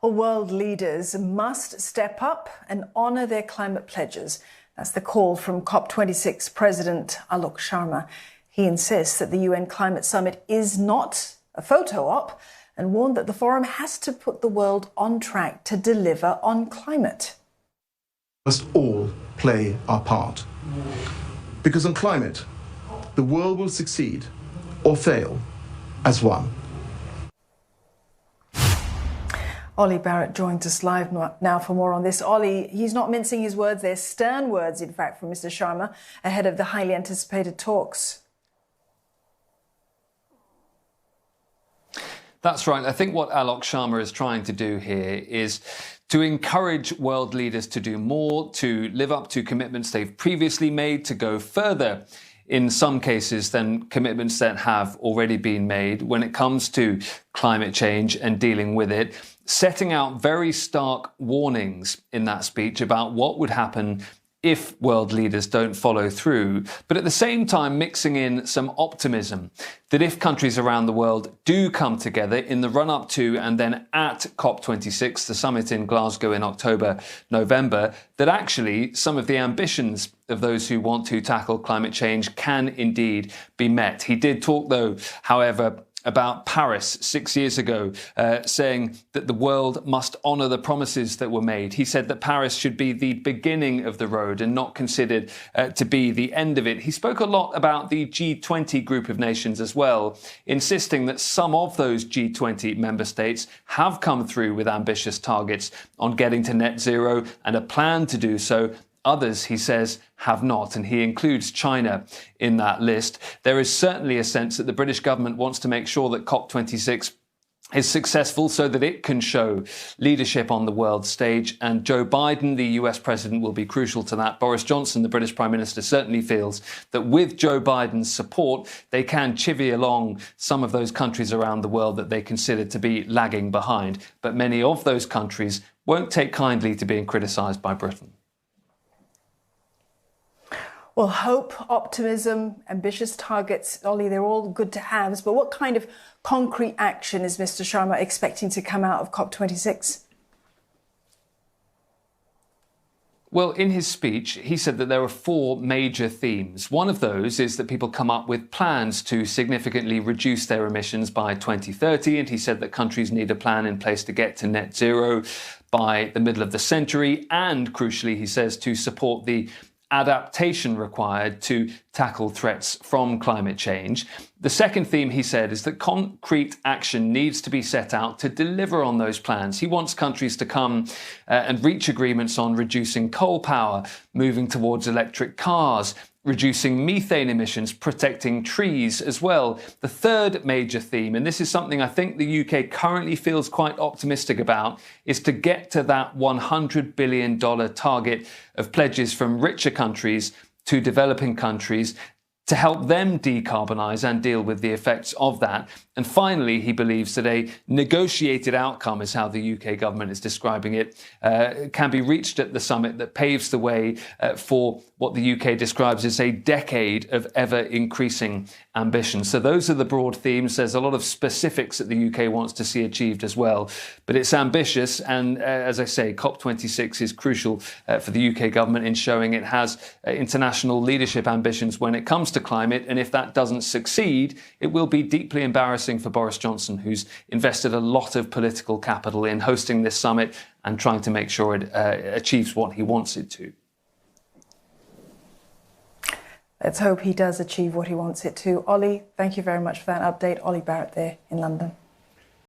World leaders must step up and honour their climate pledges. That's the call from COP26 President Alok Sharma. He insists that the UN Climate Summit is not a photo op and warned that the forum has to put the world on track to deliver on climate. We must all play our part. Because on climate, the world will succeed or fail as one. Ollie Barrett joins us live now for more on this. Ollie, he's not mincing his words. They're stern words, in fact, from Mr. Sharma ahead of the highly anticipated talks. That's right. I think what Alok Sharma is trying to do here is to encourage world leaders to do more, to live up to commitments they've previously made, to go further in some cases than commitments that have already been made when it comes to climate change and dealing with it, setting out very stark warnings in that speech about what would happen if world leaders don't follow through, but at the same time mixing in some optimism that if countries around the world do come together in the run-up to and then at COP26, the summit in Glasgow in October, November, that actually some of the ambitions of those who want to tackle climate change can indeed be met. He did talk, though, however, about Paris 6 years ago, saying that the world must honour the promises that were made. He said that Paris should be the beginning of the road and not considered to be the end of it. He spoke a lot about the G20 group of nations as well, insisting that some of those G20 member states have come through with ambitious targets on getting to net zero and a plan to do so. Others, he says, have not, and he includes China in that list. There is certainly a sense that the British government wants to make sure that COP26 is successful so that it can show leadership on the world stage, and Joe Biden, the US president, will be crucial to that. Boris Johnson, the British Prime Minister, certainly feels that with Joe Biden's support, they can chivvy along some of those countries around the world that they consider to be lagging behind. But many of those countries won't take kindly to being criticised by Britain. Well, hope, optimism, ambitious targets, Ollie, they're all good to have. But what kind of concrete action is Mr. Sharma expecting to come out of COP26? Well, in his speech, he said that there are four major themes. One of those is that people come up with plans to significantly reduce their emissions by 2030. And he said that countries need a plan in place to get to net zero by the middle of the century. And crucially, he says, to support the adaptation required to tackle threats from climate change. The second theme, he said, is that concrete action needs to be set out to deliver on those plans. He wants countries to come and reach agreements on reducing coal power, moving towards electric cars, reducing methane emissions, protecting trees as well. The third major theme, and this is something I think the UK currently feels quite optimistic about, is to get to that $100 billion target of pledges from richer countries to developing countries to help them decarbonise and deal with the effects of that. And finally, he believes that a negotiated outcome, is how the UK government is describing it, can be reached at the summit that paves the way for what the UK describes as a decade of ever-increasing ambition. So those are the broad themes. There's a lot of specifics that the UK wants to see achieved as well. But it's ambitious, and as I say, COP26 is crucial for the UK government in showing it has international leadership ambitions when it comes to climate. And if that doesn't succeed, it will be deeply embarrassing for Boris Johnson, who's invested a lot of political capital in hosting this summit and trying to make sure it achieves what he wants it to. Let's hope he does achieve what he wants it to. Ollie, thank you very much for that update. Ollie Barrett there in London.